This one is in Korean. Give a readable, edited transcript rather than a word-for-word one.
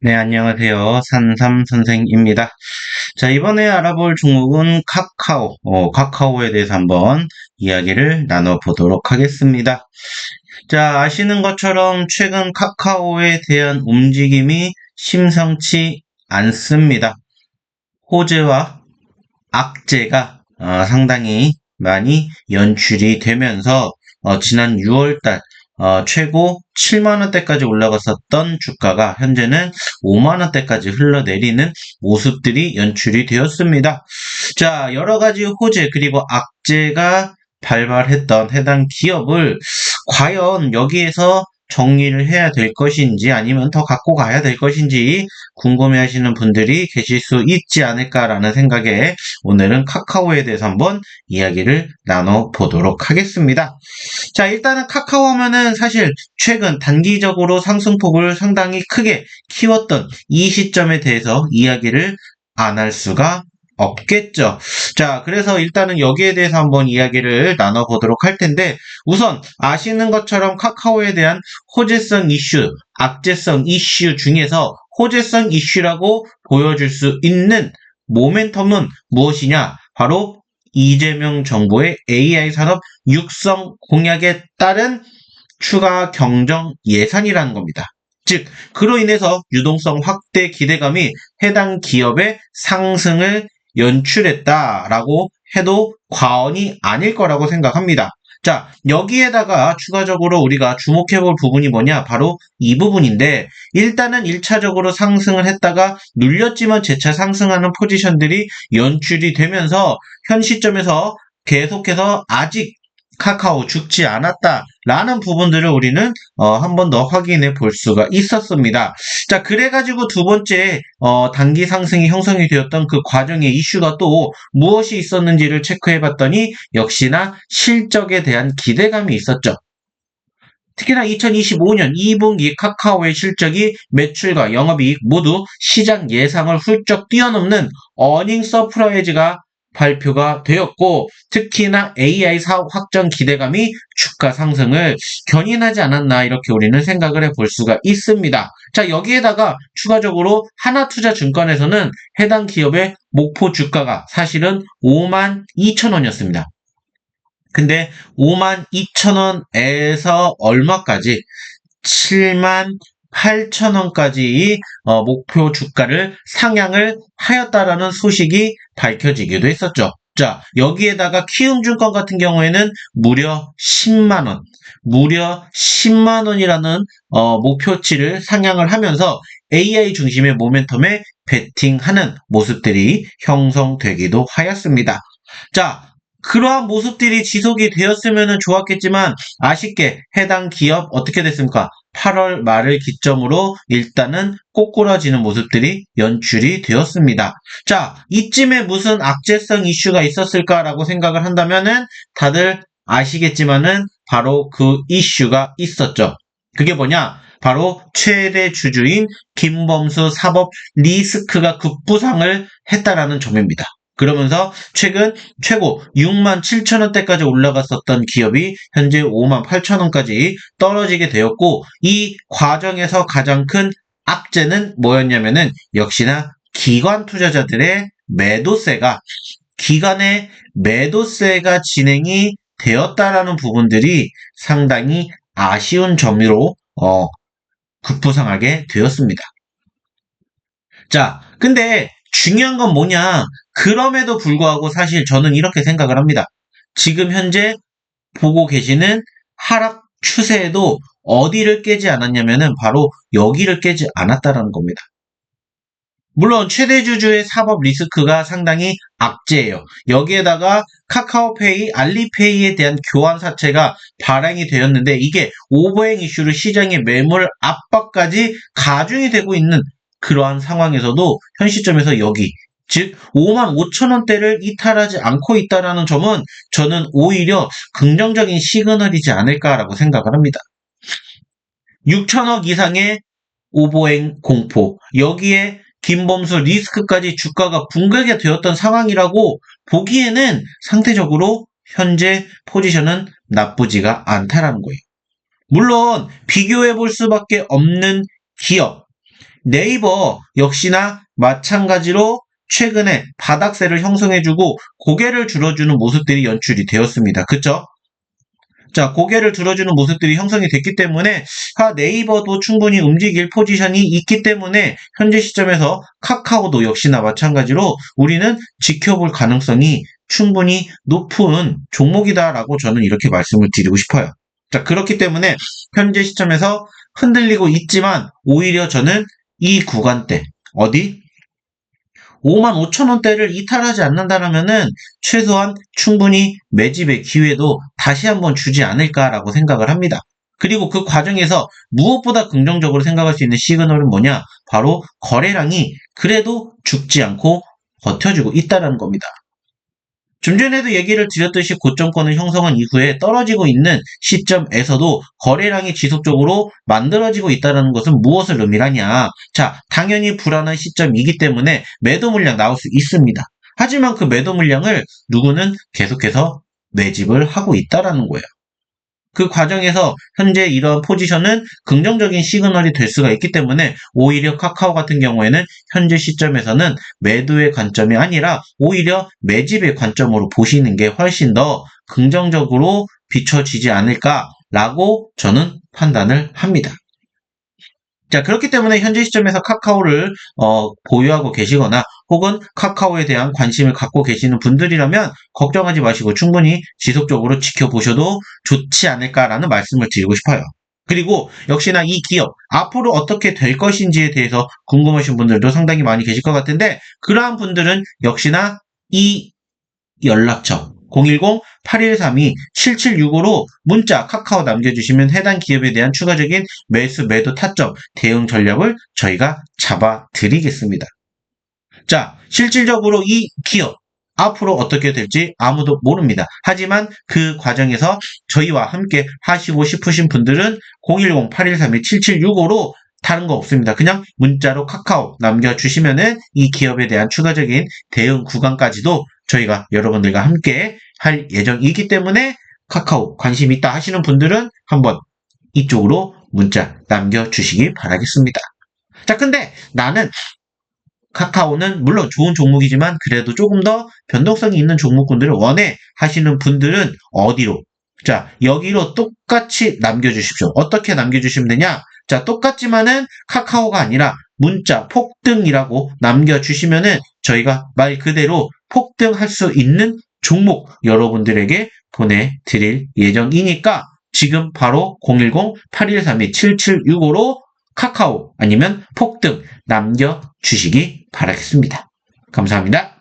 네, 안녕하세요. 산삼 선생입니다. 자, 이번에 알아볼 종목은 카카오, 카카오에 대해서 한번 이야기를 나눠보도록 하겠습니다. 자, 아시는 것처럼 최근 카카오에 대한 움직임이 심상치 않습니다. 호재와 악재가 상당히 많이 연출이 되면서 지난 6월달 최고 7만 원대까지 올라갔었던 주가가 현재는 5만 원대까지 흘러내리는 모습들이 연출이 되었습니다. 자, 여러 가지 호재 그리고 악재가 발발했던 해당 기업을 과연 여기에서 정리를 해야 될 것인지 아니면 더 갖고 가야 될 것인지 궁금해하시는 분들이 계실 수 있지 않을까라는 생각에 오늘은 카카오에 대해서 한번 이야기를 나눠보도록 하겠습니다. 자, 일단은 카카오 하면은 사실 최근 단기적으로 상승폭을 상당히 크게 키웠던 이 시점에 대해서 이야기를 안 할 수가 없겠죠. 자, 그래서 일단은 여기에 대해서 한번 이야기를 나눠보도록 할 텐데, 우선 아시는 것처럼 카카오에 대한 호재성 이슈, 악재성 이슈 중에서 호재성 이슈라고 보여줄 수 있는 모멘텀은 무엇이냐? 바로 이재명 정부의 AI 산업 육성 공약에 따른 추가 경정 예산이라는 겁니다. 즉, 그로 인해서 유동성 확대 기대감이 해당 기업의 상승을 연출했다라고 해도 과언이 아닐 거라고 생각합니다. 자, 여기에다가 추가적으로 우리가 주목해볼 부분이 뭐냐? 바로 이 부분인데, 일단은 1차적으로 상승을 했다가 눌렸지만 재차 상승하는 포지션들이 연출이 되면서 현 시점에서 계속해서 아직 카카오 죽지 않았다라는 부분들을 우리는 한 번 더 확인해 볼 수가 있었습니다. 자, 그래가지고 두 번째 단기 상승이 형성이 되었던 그 과정의 이슈가 또 무엇이 있었는지를 체크해 봤더니 역시나 실적에 대한 기대감이 있었죠. 특히나 2025년 2분기 카카오의 실적이 매출과 영업이익 모두 시장 예상을 훌쩍 뛰어넘는 어닝 서프라이즈가 발표가 되었고, 특히나 AI 사업 확장 기대감이 주가 상승을 견인하지 않았나 이렇게 우리는 생각을 해볼 수가 있습니다. 자, 여기에다가 추가적으로 하나투자증권에서는 해당 기업의 목표 주가가 사실은 5만 2천 원이었습니다. 근데 5만 2천 원에서 얼마까지? 7만 8천 원까지 목표 주가를 상향을 하였다라는 소식이 밝혀지기도 했었죠. 자, 여기에다가 키움증권 같은 경우에는 무려 10만 원, 무려 10만 원이라는 목표치를 상향을 하면서 AI 중심의 모멘텀에 베팅하는 모습들이 형성되기도 하였습니다. 자, 그러한 모습들이 지속이 되었으면 좋았겠지만 아쉽게 해당 기업 어떻게 됐습니까? 8월 말을 기점으로 일단은 꼬꾸라지는 모습들이 연출이 되었습니다. 자, 이쯤에 무슨 악재성 이슈가 있었을까라고 생각을 한다면은 다들 아시겠지만은 바로 그 이슈가 있었죠. 그게 뭐냐? 바로 최대 주주인 김범수 사법 리스크가 급부상을 했다라는 점입니다. 그러면서 최근 최고 6만 7천 원대까지 올라갔었던 기업이 현재 5만 8천 원까지 떨어지게 되었고, 이 과정에서 가장 큰 악재는 뭐였냐면은 역시나 기관 투자자들의 기관의 매도세가 진행이 되었다라는 부분들이 상당히 아쉬운 점으로 급부상하게 되었습니다. 자, 근데 중요한 건 뭐냐? 그럼에도 불구하고 사실 저는 이렇게 생각을 합니다. 지금 현재 보고 계시는 하락 추세에도 어디를 깨지 않았냐면은 바로 여기를 깨지 않았다라는 겁니다. 물론 최대 주주의 사법 리스크가 상당히 악재예요. 여기에다가 카카오페이, 알리페이에 대한 교환 사채가 발행이 되었는데 이게 오버행 이슈로 시장의 매물 압박까지 가중이 되고 있는 그러한 상황에서도 현 시점에서 여기 즉 5만 5천 원대를 이탈하지 않고 있다는 점은 저는 오히려 긍정적인 시그널이지 않을까라고 생각을 합니다. 6천억 이상의 오버행 공포, 여기에 김범수 리스크까지 주가가 붕괴가 되었던 상황이라고 보기에는 상대적으로 현재 포지션은 나쁘지가 않다라는 거예요. 물론 비교해 볼 수밖에 없는 기업, 네이버 역시나 마찬가지로 최근에 바닥세를 형성해주고 고개를 들어주는 모습들이 연출이 되었습니다. 그쵸? 자, 고개를 들어주는 모습들이 형성이 됐기 때문에 네이버도 충분히 움직일 포지션이 있기 때문에 현재 시점에서 카카오도 역시나 마찬가지로 우리는 지켜볼 가능성이 충분히 높은 종목이다라고 저는 이렇게 말씀을 드리고 싶어요. 자, 그렇기 때문에 현재 시점에서 흔들리고 있지만 오히려 저는 이 구간대 어디? 55,000원대를 이탈하지 않는다라면은 최소한 충분히 매집의 기회도 다시 한번 주지 않을까라고 생각을 합니다. 그리고 그 과정에서 무엇보다 긍정적으로 생각할 수 있는 시그널은 뭐냐? 바로 거래량이 그래도 죽지 않고 버텨주고 있다는 겁니다. 좀 전에도 얘기를 드렸듯이 고점권을 형성한 이후에 떨어지고 있는 시점에서도 거래량이 지속적으로 만들어지고 있다는 것은 무엇을 의미하냐? 자, 당연히 불안한 시점이기 때문에 매도 물량 나올 수 있습니다. 하지만 그 매도 물량을 누구는 계속해서 매집을 하고 있다는 거예요. 그 과정에서 현재 이런 포지션은 긍정적인 시그널이 될 수가 있기 때문에 오히려 카카오 같은 경우에는 현재 시점에서는 매도의 관점이 아니라 오히려 매집의 관점으로 보시는 게 훨씬 더 긍정적으로 비춰지지 않을까라고 저는 판단을 합니다. 자, 그렇기 때문에 현재 시점에서 카카오를 보유하고 계시거나 혹은 카카오에 대한 관심을 갖고 계시는 분들이라면 걱정하지 마시고 충분히 지속적으로 지켜보셔도 좋지 않을까라는 말씀을 드리고 싶어요. 그리고 역시나 이 기업 앞으로 어떻게 될 것인지에 대해서 궁금하신 분들도 상당히 많이 계실 것 같은데 그러한 분들은 역시나 이 연락처 010-8132-7765로 문자 카카오 남겨주시면 해당 기업에 대한 추가적인 매수 매도 타점 대응 전략을 저희가 잡아드리겠습니다. 자, 실질적으로 이 기업 앞으로 어떻게 될지 아무도 모릅니다. 하지만 그 과정에서 저희와 함께 하시고 싶으신 분들은 010-8132-7765로 다른 거 없습니다. 그냥 문자로 카카오 남겨주시면은 이 기업에 대한 추가적인 대응 구간까지도 저희가 여러분들과 함께 할 예정이기 때문에 카카오 관심 있다 하시는 분들은 한번 이쪽으로 문자 남겨주시기 바라겠습니다. 자, 근데 나는 카카오는 물론 좋은 종목이지만 그래도 조금 더 변동성이 있는 종목군들을 원해 하시는 분들은 어디로? 자, 여기로 똑같이 남겨주십시오. 어떻게 남겨주시면 되냐? 자, 똑같지만은 카카오가 아니라 문자 폭등이라고 남겨주시면은 저희가 말 그대로 폭등할 수 있는 종목 여러분들에게 보내드릴 예정이니까 지금 바로 010-8132-7765로 카카오 아니면 폭등 남겨주시기 바라겠습니다. 감사합니다.